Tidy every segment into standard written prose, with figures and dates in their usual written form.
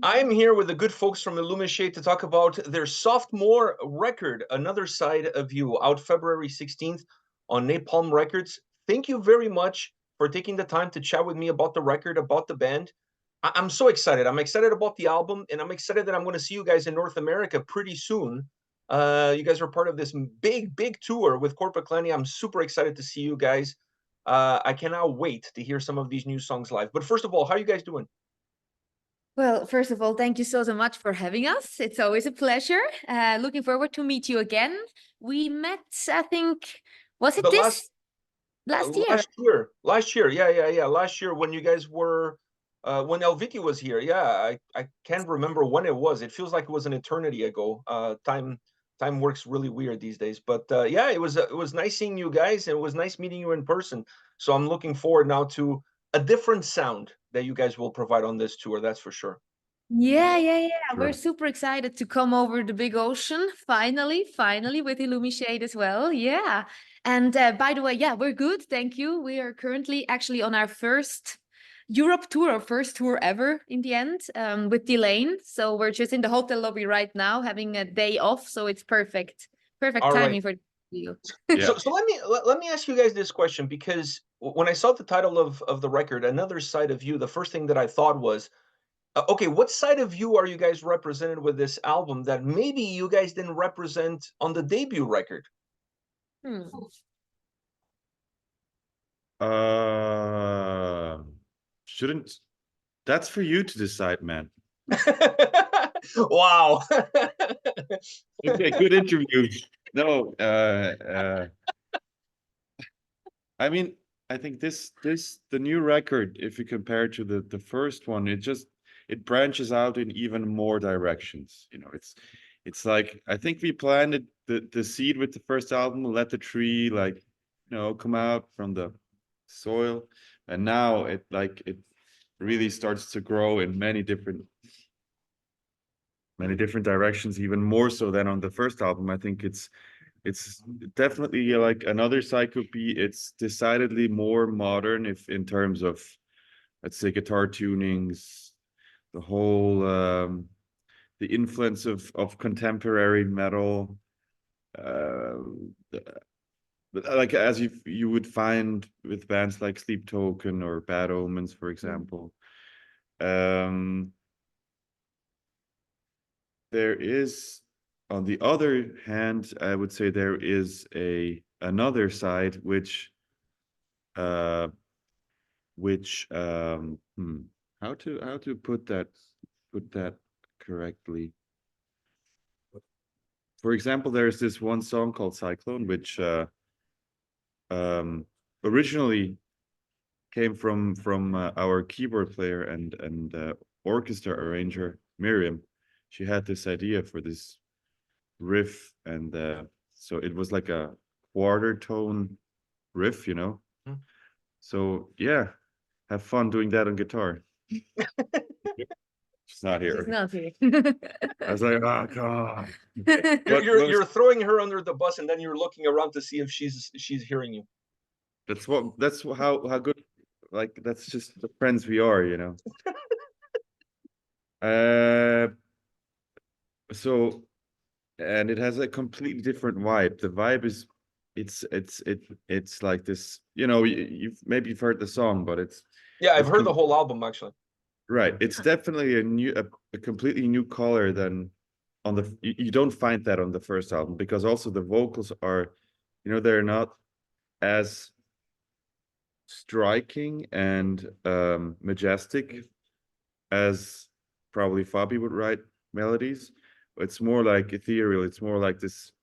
I'm here with the good folks from Illumishade to talk about their sophomore record, Another Side of You, out February 16th on Napalm Records. Thank you very much for taking the time to chat with me about the record, about the band. I'm so excited. I'm excited about the album, and I'm excited that I'm going to see you guys in North America pretty soon. You guys are part of this big tour with Corpaclani. I'm super excited to see you guys. I cannot wait to hear some of these new songs live. But first of all, how are you guys doing? Well, first of all, thank you so much for having us. It's always a pleasure. Looking forward to meet you again. We met, I think, was it The last this last year? last year, yeah. Last year when you guys were, when Elviki was here, yeah, I can't remember when it was. It feels like it was an eternity ago. Time works really weird these days. But yeah, it was nice seeing you guys, and it was nice meeting you in person. So I'm looking forward now to a different sound that you guys will provide on this tour. That's for sure. Yeah. We're Sure. super excited to come over the big ocean, finally, with Illumishade as well. Yeah. And by the way, yeah, we're good. Thank you. We are currently actually on our first Europe tour, our first tour ever in the end, with Delane. So we're just in the hotel lobby right now, having a day off. So it's perfect All right. timing for you. Yeah. So let me ask you guys this question, because when I saw the title of the record, Another Side of You, the first thing that I thought was, okay, what side of you are you guys represented with this album that maybe you guys didn't represent on the debut record? Hmm. Shouldn't that's for you to decide, man. Wow. Okay, good interview. No, I mean, I think the new record, if you compare to the first one, it branches out in even more directions. You know, it's like I think we planted the seed with the first album, let the tree come out from the soil, and now it really starts to grow in many different directions, even more so than on the first album. I think it's definitely like another side could be. It's decidedly more modern, if in terms of, let's say, guitar tunings, the whole the influence of contemporary metal, uh, like as you would find with bands like Sleep Token or Bad Omens, for example. There is, on the other hand, I would say there is another side uh which how to put that correctly. For example, there's this one song called Cyclone, which originally came from our keyboard player and orchestra arranger Miriam. She had this idea for this riff, and so it was like a quarter tone riff, you know. Mm. So yeah, have fun doing that on guitar. She's not She's here. not here. I was like, oh god. You're throwing her under the bus, and then you're looking around to see if she's hearing you. That's how good, like, that's just the friends we are, you know. So, and it has a completely different vibe. The vibe is, it's like this, you know, you've heard the song, but Yeah, I've it's heard the whole album actually. right. It's definitely a completely new color than on you don't find that on the first album, because also the vocals are, you know, they're not as striking and majestic as probably Fabi would write melodies. It's more like ethereal. It's more like this.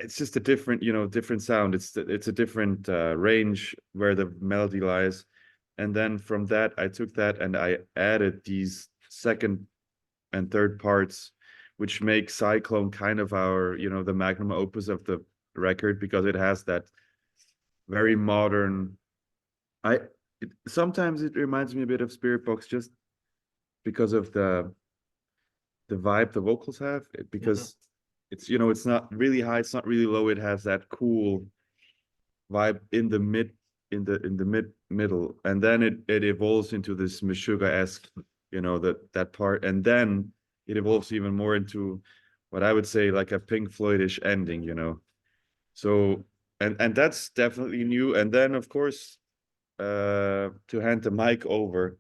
It's just a different, you know, different sound. It's a different range where the melody lies, and then from that I took that and I added these second and third parts, which make Cyclone kind of our, you know, the magnum opus of the record, because it has that very modern. Sometimes it reminds me a bit of Spirit Box, just because of the vibe the vocals have, because it's, you know, it's not really high, it's not really low. It has that cool vibe in the middle, and then it evolves into this Meshuggah-esque you know, that part, and then it evolves even more into what I would say like a Pink Floyd-ish ending, you know. So and that's definitely new. And then of course, to hand the mic over,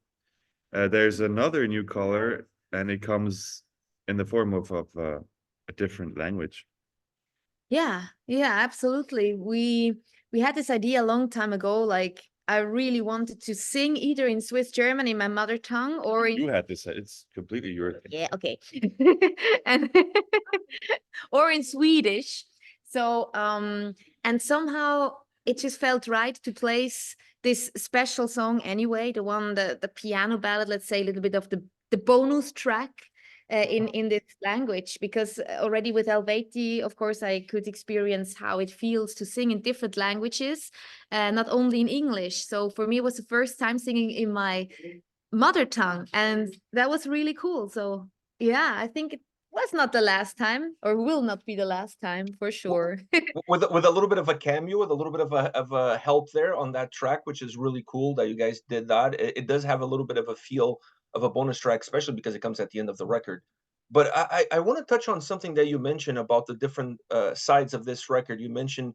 there's another new color, and it comes in the form of a different language. Yeah, yeah, absolutely. We had this idea a long time ago. Like, I really wanted to sing either in Swiss German in my mother tongue or in You had this, it's completely your thing. yeah, okay. And or in Swedish. So and somehow it just felt right to place this special song anyway, the one, the piano ballad, let's say a little bit of the bonus track in this language, because already with Helveti, of course, I could experience how it feels to sing in different languages, not only in English. So for me, it was the first time singing in my mother tongue, and that was really cool. So yeah, I think it was not the last time, or will not be the last time for sure. With a little bit of a cameo, with a little bit of a help there on that track, which is really cool that you guys did that. It does have a little bit of a feel of a bonus track, especially because it comes at the end of the record. But I want to touch on something that you mentioned about the different sides of this record. You mentioned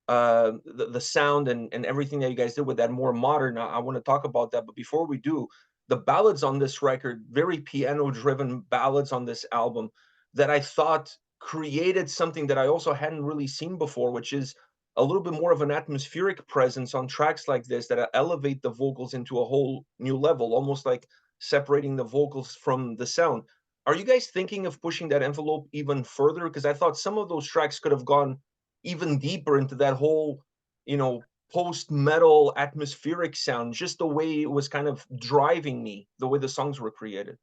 the sound and everything that you guys did with that more modern. I want to talk about that. But before we do, the ballads on this record, very piano-driven ballads on this album that I thought created something that I also hadn't really seen before, which is a little bit more of an atmospheric presence on tracks like this that elevate the vocals into a whole new level, almost like separating the vocals from the sound. Are you guys thinking of pushing that envelope even further? Because I thought some of those tracks could have gone even deeper into that whole, you know, post-metal atmospheric sound, just the way it was kind of driving me, the way the songs were created.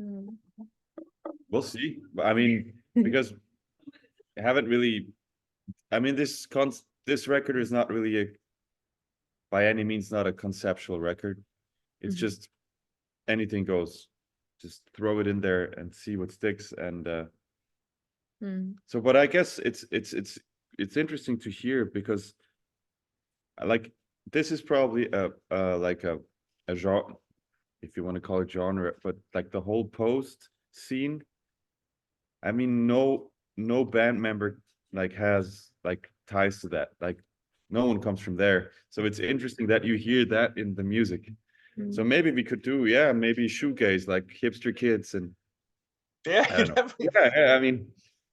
Mm. We'll see. I mean, because I haven't really, I mean, this record is not really by any means not a conceptual record. It's just anything goes. Just throw it in there and see what sticks. And so, but I guess it's interesting to hear, because like this is probably like a genre, if you want to call it genre, but like the whole post scene. I mean, no band member like has like ties to that. Like no one comes from there. So it's interesting that you hear that in the music. So maybe we could do, yeah, maybe shoegaze, like hipster kids, and Yeah, I you don't know. definitely. Yeah, I mean,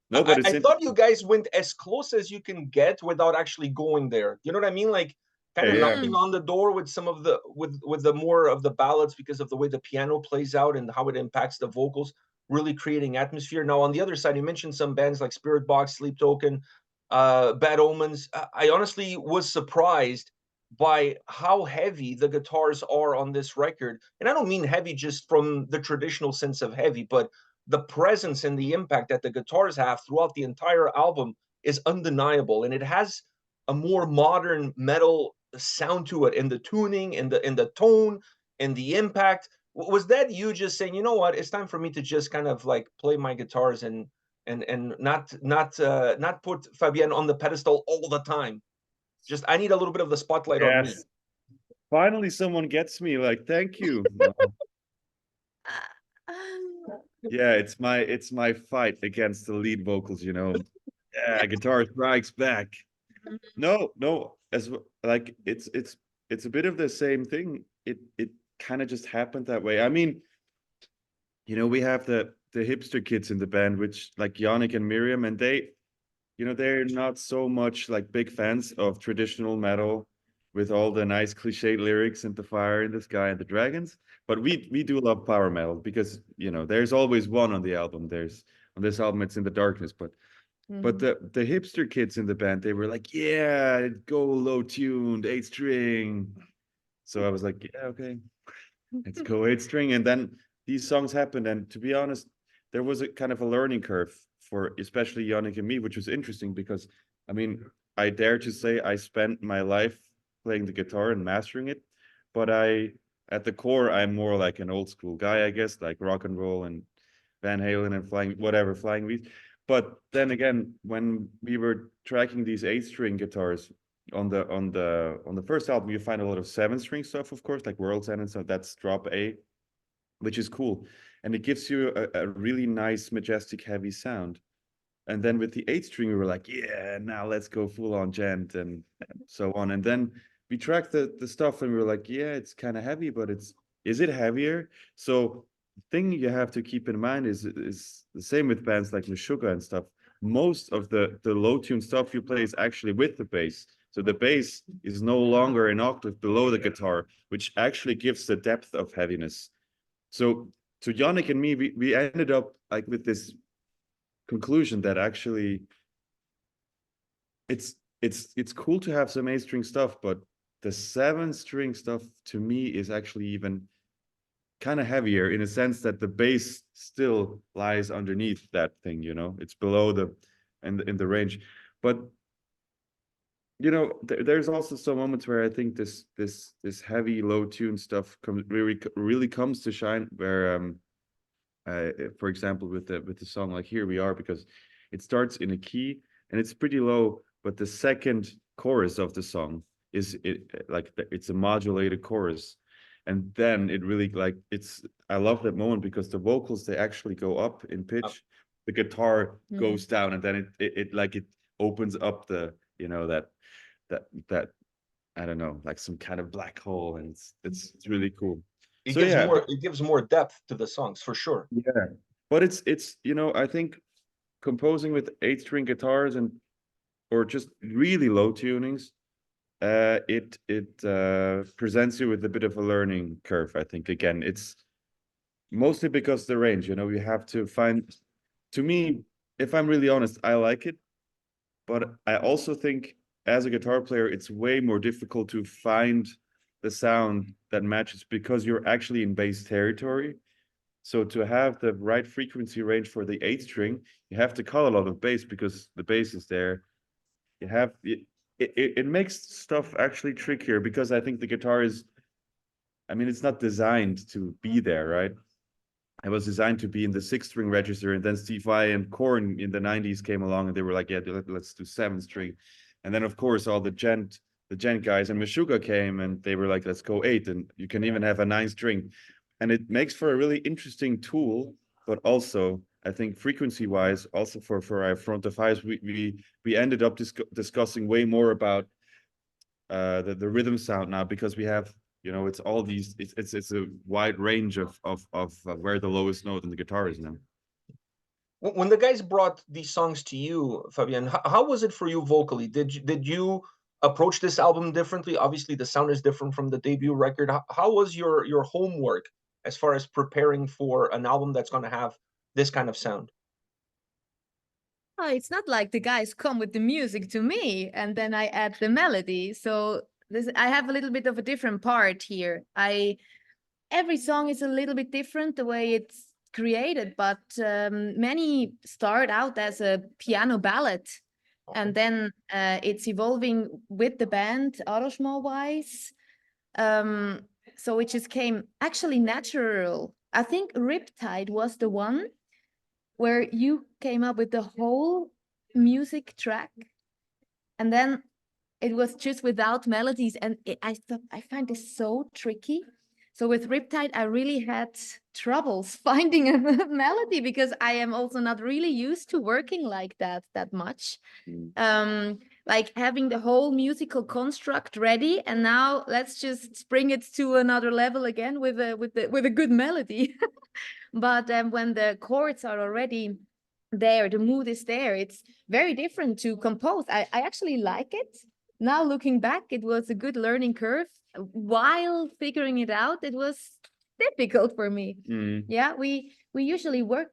no, but I it's thought you interesting. guys went as close as you can get without actually going there. You know what I mean? Like kind Yeah, of yeah. knocking on the door with some of the with the more of the ballads because of the way the piano plays out and how it impacts the vocals, really creating atmosphere. Now on the other side, you mentioned some bands like Spirit Box, Sleep Token, Bad Omens. I honestly was surprised by how heavy the guitars are on this record. And I don't mean heavy just from the traditional sense of heavy, but the presence and the impact that the guitars have throughout the entire album is undeniable, and it has a more modern metal sound to it in the tuning, in the tone, and the impact. Was that you just saying, you know what, it's time for me to just kind of like play my guitars and not put Fabienne on the pedestal all the time? Just I need a little bit of the spotlight on me. Yes. Finally, someone gets me. Like, thank you. No. Yeah, it's my fight against the lead vocals, you know. Yeah, guitar strikes back. No, no, like it's a bit of the same thing. It kind of just happened that way. I mean, you know, we have the hipster kids in the band, which like Yannick and Miriam, and they, you know, they're not so much like big fans of traditional metal with all the nice cliche lyrics and the fire in the sky and the dragons. But we do love power metal because, you know, there's always one on the album. There's on this album it's In the Darkness, but the hipster kids in the band, they were like, yeah, go low tuned, 8 string. So I was like, yeah, okay, let's go 8 string. And then these songs happened. And to be honest, there was a kind of a learning curve for especially Yannick and me, which was interesting because, I mean, I dare to say I spent my life playing the guitar and mastering it. But at the core, I'm more like an old school guy, I guess, like rock and roll and Van Halen and flying Weeds. But then again, when we were tracking these 8 string guitars on the first album, you find a lot of 7 string stuff, of course, like World's End and so that's drop A. which is cool. And it gives you a really nice, majestic, heavy sound. And then with the 8-string, we were like, yeah, now let's go full on gent and so on. And then we tracked the stuff and we were like, yeah, it's kind of heavy, but is it heavier? So the thing you have to keep in mind is the same with bands like Meshuggah and stuff. Most of the low tune stuff you play is actually with the bass. So the bass is no longer an octave below the guitar, which actually gives the depth of heaviness. So to Yannick and me, we ended up like with this conclusion that actually it's cool to have some 8-string stuff, but the 7-string stuff to me is actually even kind of heavier in a sense that the bass still lies underneath that thing, you know, it's below in the range. But you know, there's also some moments where I think this heavy low tune stuff really comes to shine, where for example with the song like Here We Are, because it starts in a key and it's pretty low, but the second chorus of the song is it's a modulated chorus, and then it really like I love that moment because the vocals, they actually go up in pitch, the guitar goes down, and then it opens up the, you know, that I don't know, like some kind of black hole, and it's really cool. It gives more depth to the songs for sure. Yeah, but it's you know, I think composing with 8-string guitars or just really low tunings, it presents you with a bit of a learning curve. I think again, it's mostly because the range. You know, you have to find. To me, if I'm really honest, I like it, but I also think as a guitar player, it's way more difficult to find the sound that matches because you're actually in bass territory. So to have the right frequency range for the 8-string, you have to cut a lot of bass because the bass is there. You have it makes stuff actually trickier because I think the guitar is, I mean, it's not designed to be there, right? It was designed to be in the 6-string register, and then Steve Vai and Korn in the 90s came along and they were like, yeah, let's do 7-string. And then of course all the gent guys and Meshuggah came and they were like, let's go 8, and you can even have a 9-string. And it makes for a really interesting tool, but also I think frequency wise, also for our front of highs, we ended up discussing way more about the rhythm sound now, because we have, you know, it's all these, it's a wide range of where the lowest note in the guitar is now. When the guys brought these songs to you, Fabian, how was it for you vocally? Did you approach this album differently? Obviously, the sound is different from the debut record. How was your homework as far as preparing for an album that's going to have this kind of sound? Oh, it's not like the guys come with the music to me and then I add the melody. So I have a little bit of a different part here. Every song is a little bit different the way it's created, but many start out as a piano ballad, and then it's evolving with the band arrangement wise. So it just came actually natural. I think Riptide was the one where you came up with the whole music track, and then it was just without melodies, and I find this so tricky. So with Riptide, I really had troubles finding a melody because I am also not really used to working like that much. Like having the whole musical construct ready, and now let's just bring it to another level again with a good melody. But when the chords are already there, the mood is there, it's very different to compose. I actually like it. Now looking back, it was a good learning curve. While figuring it out, it was difficult for me. Yeah, we usually work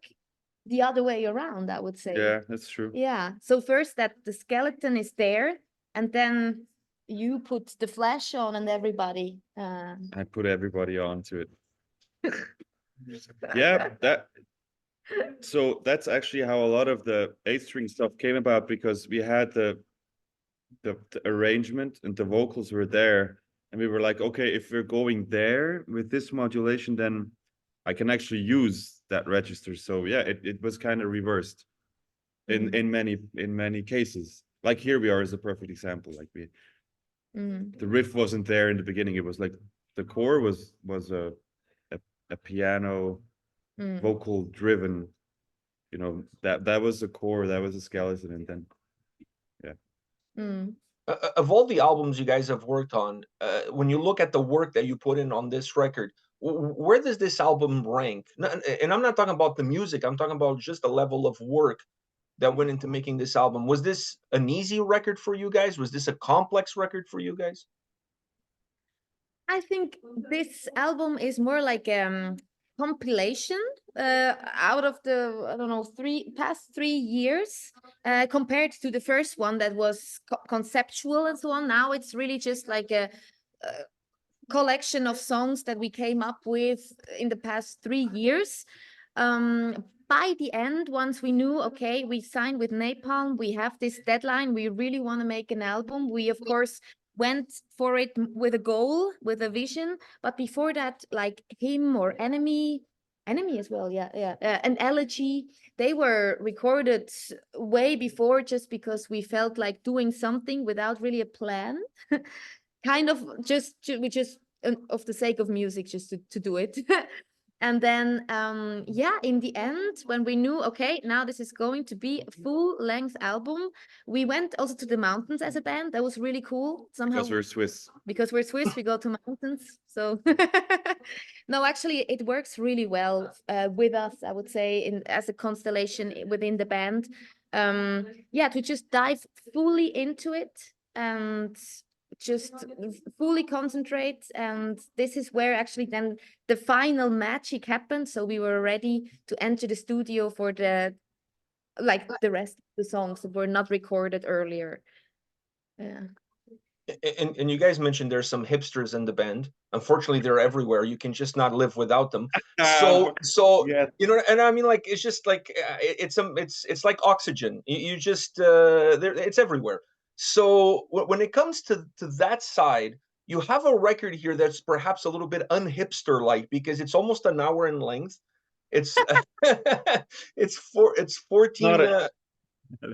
the other way around, I would say. Yeah, that's true. Yeah, so first that the skeleton is there, and then you put the flesh on, and everybody I put everybody onto it. Yeah, so that's actually how a lot of the 8-string stuff came about, because we had the arrangement and the vocals were there, and we were like, okay, if we're going there with this modulation, then I can actually use that register. So yeah, it was kind of reversed in many cases. Like Here We Are is a perfect example. Like the riff wasn't there in the beginning. It was like the core was a a piano vocal driven, you know, that was the core, that was the skeleton, and then Of all the albums you guys have worked on, when you look at the work that you put in on this record, where does this album rank? And I'm not talking about the music, I'm talking about just the level of work that went into making this album. Was this an easy record for you guys? Was this a complex record for you guys? I think this album is more like compilation out of the, I don't know, past 3 years compared to the first one that was conceptual and so on. Now it's really just like a collection of songs that we came up with in the past 3 years. By the end, once we knew, okay, we signed with Napalm, we have this deadline, we really want to make an album. We, of course, went for it with a goal, with a vision. But before that, like Him or Enemy as well, and Elegy, they were recorded way before, just because we felt like doing something without really a plan. Kind of just of the sake of music, just to do it. And then in the end, when we knew, okay, now this is going to be a full-length album, we went also to the mountains as a band. That was really cool. Somehow, because we're Swiss. Because we're Swiss, we go to mountains. So no, actually it works really well with us, I would say, as a constellation within the band. To just dive fully into it and just fully concentrate, and this is where actually then the final magic happened. So we were ready to enter the studio for the rest of the songs that were not recorded earlier. And you guys mentioned there's some hipsters in the band. Unfortunately, they're everywhere. You can just not live without them. So Yeah. you know, and I mean, like, it's just like it's like oxygen. You just it's everywhere. So when it comes to that side, you have a record here that's perhaps a little bit unhipster-like, because it's almost an hour in length. It's it's 14. Not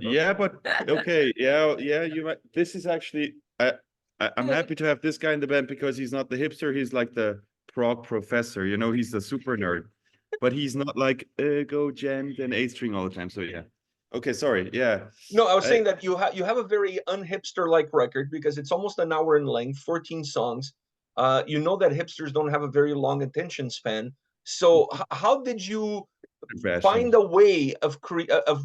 yeah, but okay, yeah, you might. This is actually, I'm happy to have this guy in the band, because he's not the hipster, he's like the prog professor, you know, he's the super nerd, but he's not like go gent and A string all the time. So yeah. Okay, sorry. Yeah. No, I was saying that you have a very unhipster-like record, because it's almost an hour in length, 14 songs. You know that hipsters don't have a very long attention span. So how did you find a way of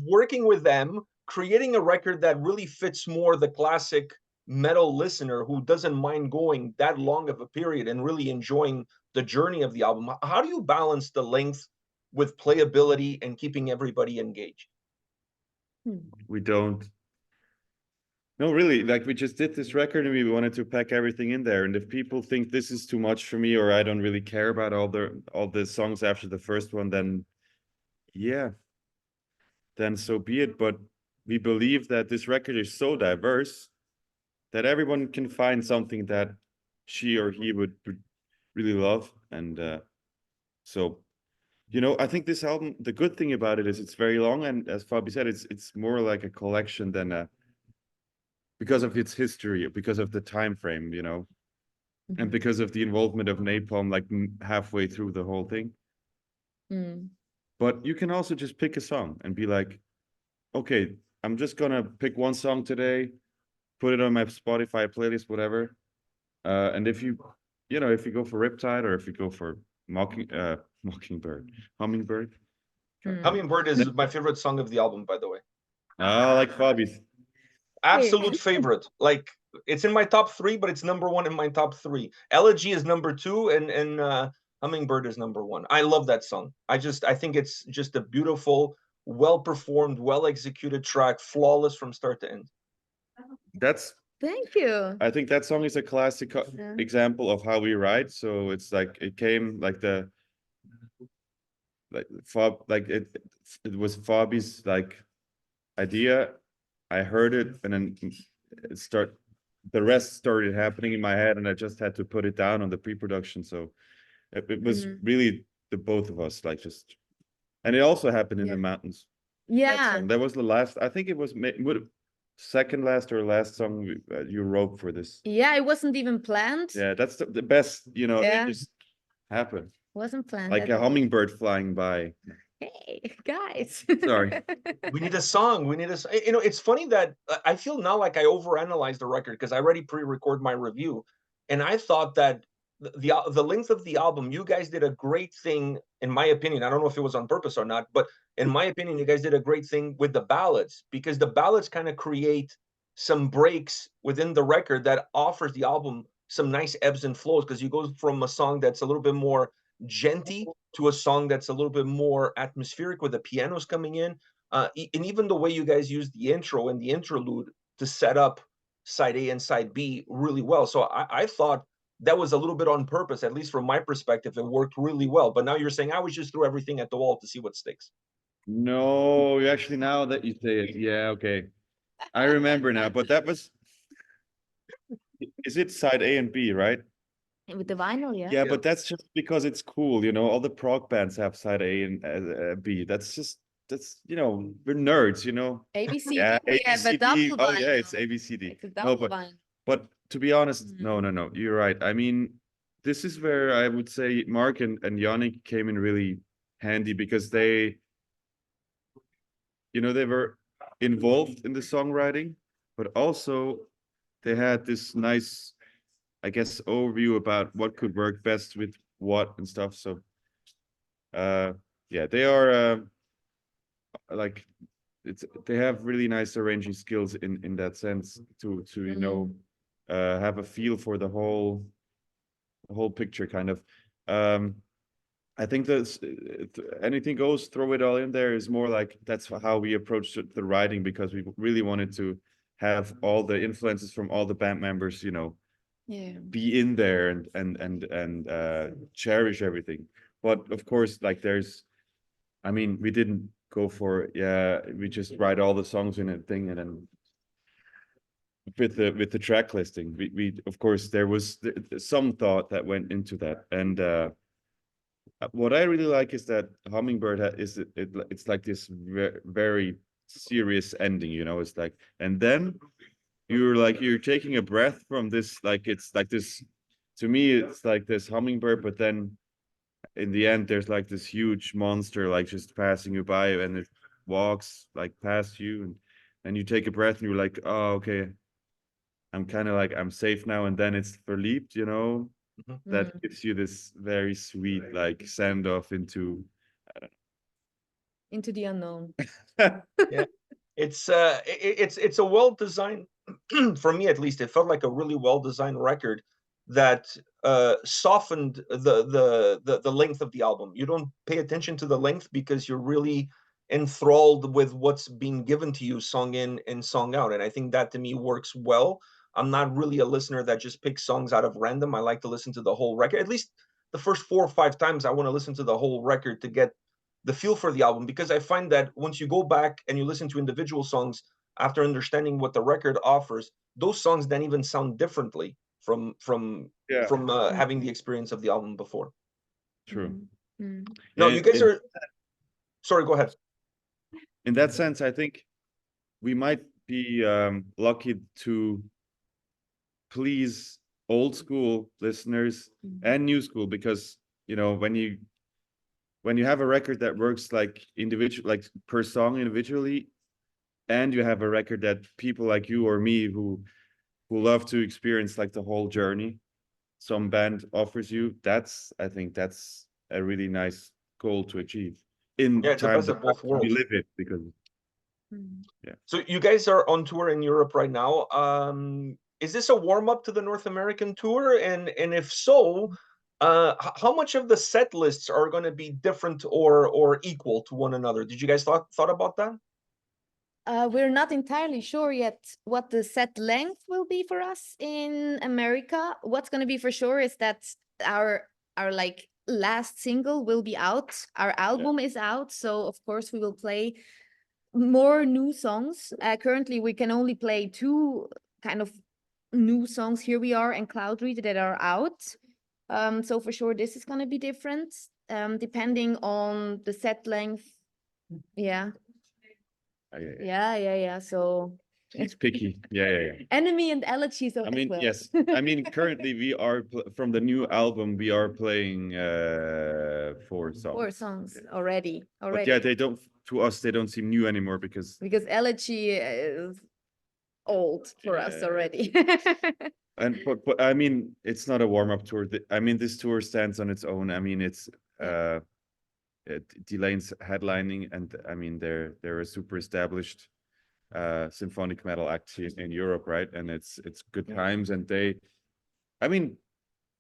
working with them, creating a record that really fits more the classic metal listener who doesn't mind going that long of a period and really enjoying the journey of the album? How do you balance the length with playability and keeping everybody engaged? We don't. No, really, like, we just did this record and we wanted to pack everything in there. And if people think this is too much for me, or I don't really care about all the songs after the first one, then yeah, then so be it. But we believe that this record is so diverse that everyone can find something that she or he would really love. And so, you know, I think this album, the good thing about it is it's very long, and as Fabi said, it's more like a collection than because of its history, because of the time frame, you know, and because of the involvement of Napalm, like halfway through the whole thing. But you can also just pick a song and be like, okay, I'm just gonna pick one song today, put it on my Spotify playlist, whatever. And if you go for Riptide, or if you go for Hummingbird. Hummingbird is my favorite song of the album, by the way. Like Fabi's. Absolute favorite. Like, it's in my top 3, but it's number 1 in my top 3. Elegy is number 2, and Hummingbird is number 1. I love that song. I think it's just a beautiful, well-performed, well-executed track, flawless from start to end. Thank you. I think that song is a classic example of how we write. So it's like, it came like it was Fabi's like idea. I heard it, and then the rest started happening in my head, and I just had to put it down on the pre-production. So it was really the both of us, like, just, and it also happened in the mountains. Yeah. That was the last, I think it was second last or last song you wrote for this. Yeah, it wasn't even planned. Yeah, that's the best, you know, it just happened. Wasn't planned like at a all. hummingbird flying by. Hey, guys. Sorry. We need a song. We need a. You know, it's funny that I feel now like I overanalyzed the record because I already pre-record my review, and I thought that the length of the album, you guys did a great thing, in my opinion. I don't know if it was on purpose or not, but in my opinion, you guys did a great thing with the ballads, because the ballads kind of create some breaks within the record that offers the album some nice ebbs and flows, because you go from a song that's a little bit more genty to a song that's a little bit more atmospheric with the pianos coming in. And even the way you guys use the intro and the interlude to set up side A and side B really well. So I thought that was a little bit on purpose, at least from my perspective. It worked really well. But now you're saying I was just threw everything at the wall to see what sticks. No, you actually, now that you say it, yeah, okay. I remember now, but that was, is it side A and B, right? With the vinyl, yeah. Yeah, Yeah. but that's just because it's cool, you know. All the prog bands have side A and B. That's just, you know, we're nerds, you know. ABCD. Yeah, We have a ABCD. double Oh yeah, vinyl. it's ABCD. It's a No, double vinyl. but to be honest, no, you're right. I mean, this is where I would say Mark and Yannick came in really handy, because they, you know, they were involved in the songwriting, but also they had this nice, I guess, overview about what could work best with what and stuff. So yeah, they are like, they have really nice arranging skills in that sense, to you know, have a feel for the whole picture, kind of. I think that anything goes, throw it all in there is more like, that's how we approached the writing, because we really wanted to have all the influences from all the band members, you know, Yeah. be in there and cherish everything. But of course, like, there's, I mean, we didn't go for, yeah, we just write all the songs in a thing, and then with the track listing, we of course, there was some thought that went into that. And what I really like is that Hummingbird it's like this very serious ending, you know. It's like, and then you're taking a breath from this, like, it's like this, to me it's like this hummingbird, but then in the end there's like this huge monster, like, just passing you by, and it walks like past you, and you take a breath, and you're like, oh, okay, I'm kind of like, I'm safe now. And then it's verliebt, you know. That gives you this very sweet, like, send off into, Into the unknown. Yeah, it's a well designed, for me at least. It felt like a really well designed record that softened the length of the album. You don't pay attention to the length because you're really enthralled with what's being given to you, song in and song out. And I think that to me works well. I'm not really a listener that just picks songs out of random. I like to listen to the whole record. At least the first 4 or 5 times I want to listen to the whole record to get the feel for the album, because I find that once you go back and you listen to individual songs after understanding what the record offers, those songs then even sound differently from yeah, having the experience of the album before. true. No, Yeah, you guys are. Sorry, go ahead. in that sense, I think we might be lucky to please old school listeners and new school, because, you know, when you have a record that works like individual, like per song individually, and you have a record that people like you or me who love to experience like the whole journey some band offers you, I think that's a really nice goal to achieve in Yeah, it's the times best of of both we worlds. live it, because So you guys are on tour in Europe right now. Is this a warm up to the North American tour? And if so, how much of the set lists are going to be different or equal to one another? Did you guys thought about that? We're not entirely sure yet what the set length will be for us in America. What's going to be for sure is that our like last single will be out. Our album is out, so of course we will play more new songs. Currently, we can only play 2 kind of new songs. Here We Are and Cloud Reader that are out. So for sure, this is going to be different, depending on the set length. Yeah. yeah. So He's picky. Yeah. Enemy and Elegy. So I mean, well. yes. I mean, currently we are from the new album. We are playing 4 songs. 4 songs already. But yeah, they don't. To us, they don't seem new anymore because Elegy is old for us already. and but I mean, it's not a warm-up tour. I mean, this tour stands on its own. I mean, it's Delane's headlining, and I mean, they're a super established symphonic metal act in Europe, right? And it's good times, and I mean,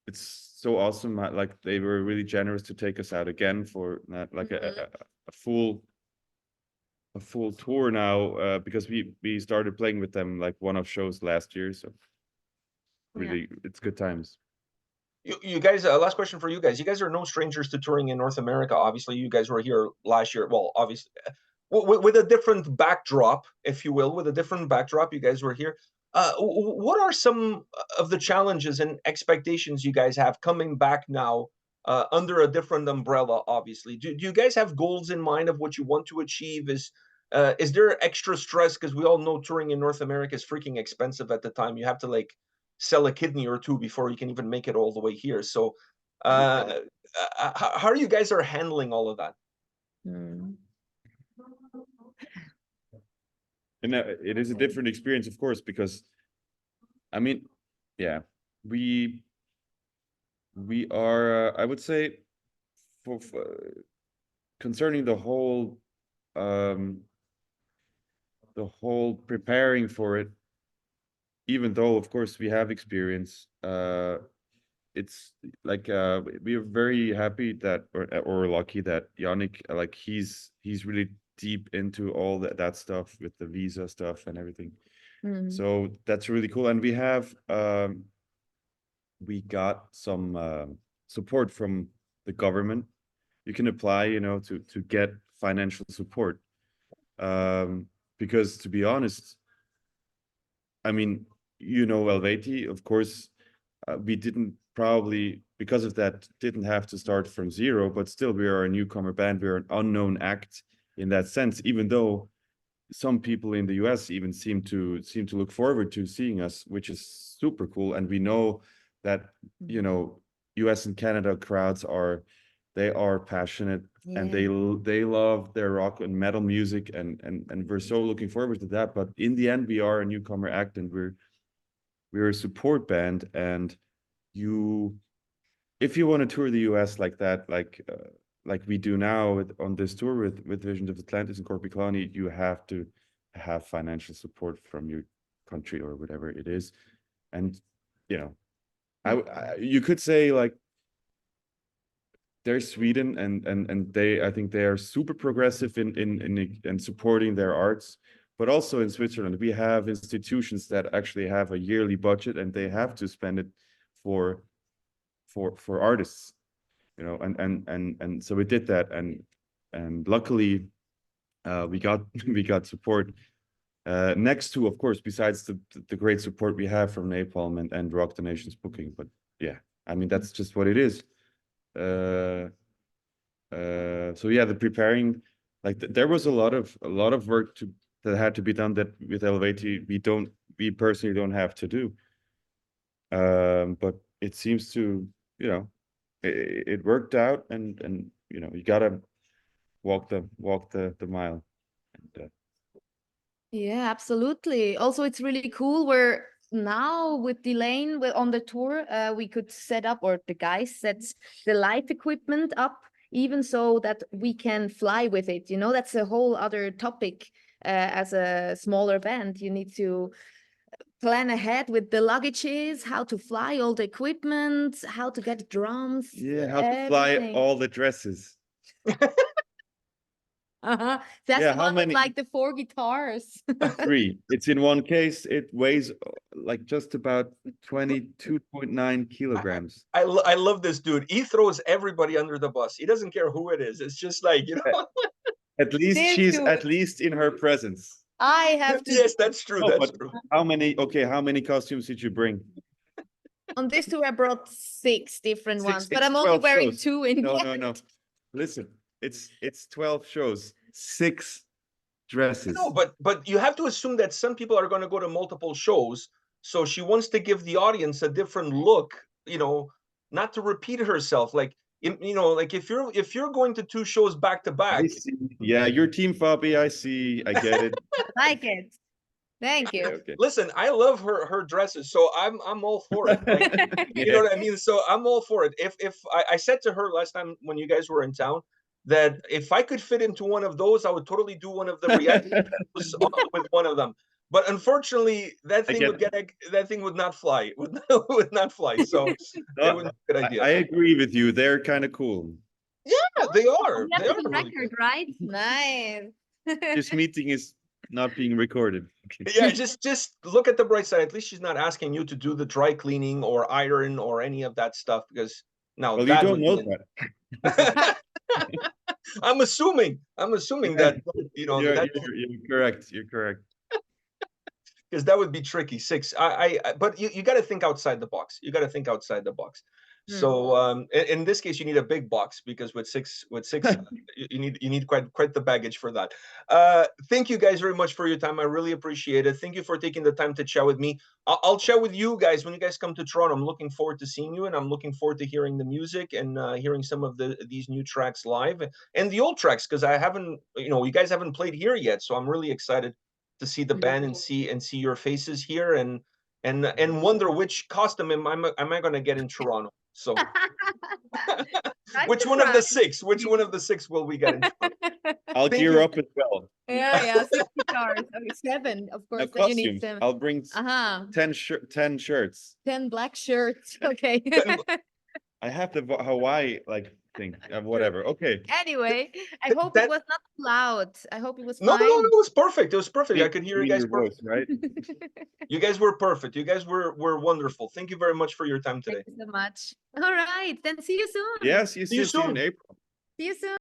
it's so awesome. Like they were really generous to take us out again for like a full tour now, because we started playing with them like one-off shows last year, so really it's good times. You guys, last question for you guys. You guys are no strangers to touring in North America. Obviously, you guys were here last year. Well, obviously, with a different backdrop, if you will, with a different backdrop, you guys were here. What are some of the challenges and expectations you guys have coming back now under a different umbrella? Obviously, do you guys have goals in mind of what you want to achieve? Is there extra stress, because we all know touring in North America is freaking expensive at the time. You have to like sell a kidney or two before you can even make it all the way here. So how you guys are handling all of that? And it is a different experience, of course, because I mean, yeah, we are, I would say, for concerning the whole preparing for it, even though of course we have experience, it's like we are very happy that or lucky that Yannick, like he's really deep into all that stuff with the visa stuff and everything. So that's really cool. And we got some support from the government. You can apply, you know, to get financial support, because to be honest, I mean, you know, Helveti, of course, we didn't probably, because of that, didn't have to start from zero, but still we are a newcomer band. We're an unknown act in that sense, even though some people in the US even seem to look forward to seeing us, which is super cool. And we know that, you know, US and Canada crowds are passionate, and they love their rock and metal music, and we're so looking forward to that. But in the end, we are a newcomer act, and we're a support band. And if you want to tour the US like that, like we do now on this tour with Visions of Atlantis and Korpiklani, you have to have financial support from your country or whatever it is. And you know, you could say like there's Sweden, and I think they are super progressive in supporting their arts. But also in Switzerland, we have institutions that actually have a yearly budget, and they have to spend it for artists, you know, and so we did that, and luckily we got support, next to, of course, besides the great support we have from Napalm and Rock the Nation's booking. But yeah, I mean, that's just what it is. So yeah, the preparing, like there was a lot of work that had to be done that with Helveti we personally don't have to do. But it seems to, you know, it worked out, and you know, you gotta walk the mile. And, yeah, absolutely. Also, it's really cool. We're now with Delane on the tour, we could set up, or the guys sets the live equipment up, even so that we can fly with it. You know, that's a whole other topic. As a smaller band, you need to plan ahead with the luggages, how to fly all the equipment, how to get drums. Yeah, how to fly all the dresses. That's the one with like the 4 guitars. 3. It's in one case. It weighs like just about 22.9 kilograms. I love this dude. He throws everybody under the bus. He doesn't care who it is. It's just like, you know. At least she's at least in her presence. I have to. Yes, that's true. That's true. How many costumes did you bring? On this tour, I brought 6 different ones, but I'm only wearing shows. 2 in No. Listen, it's 12 shows, 6 dresses. No, but you have to assume that some people are going to go to multiple shows, so she wants to give the audience a different look, you know, not to repeat herself. Like, you know, like if you're going to 2 shows back to back. I see. Yeah, your team, Fabi. I see. I get it. Like it. Thank you. Okay. Listen, I love her dresses, so I'm all for it. Like, you know what I mean? So I'm all for it. If I said to her last time when you guys were in town that if I could fit into one of those, I would totally do one of the reaction shows with one of them. But unfortunately, that thing would not fly. Would not fly. So it wouldn't be a good idea. I agree with you. They're kind of cool. Yeah, they are. That's They are the really record, good. right? Nice. This meeting is not being recorded. Yeah, just look at the bright side. At least she's not asking you to do the dry cleaning or iron or any of that stuff, because now Well, you that don't know that. I'm assuming that, you know, You're that, correct. You're correct. because that would be tricky. 6, but you got to think outside the box. You got to think outside the box. So in this case, you need a big box, because with six, you need quite the baggage for that. Thank you guys very much for your time. I really appreciate it. Thank you for taking the time to chat with me. I'll chat with you guys when you guys come to Toronto. I'm looking forward to seeing you, and I'm looking forward to hearing the music and hearing some of these new tracks live and the old tracks, because I haven't, you know, you guys haven't played here yet. So I'm really excited to see the band and see your faces here, and wonder which costume am I going to get in Toronto. So which one of the 6 will we get in Toronto? I'll gear up as well. Yeah, 6 guitars. Okay, 7, of course. Then you need Costumes. 7. I'll bring 10 shirts. 10 black shirts. Okay. I have the Hawaii thing. Whatever. Okay. Anyway, I hope it was not loud. I hope it was No, fine. no, it was perfect. It was perfect. I could hear you guys perfect. Voice, right? You guys were perfect. You guys were wonderful. Thank you very much for your time today. Thank you so much. All right, then see you soon. Yes, you See you see you in soon. April. See you soon.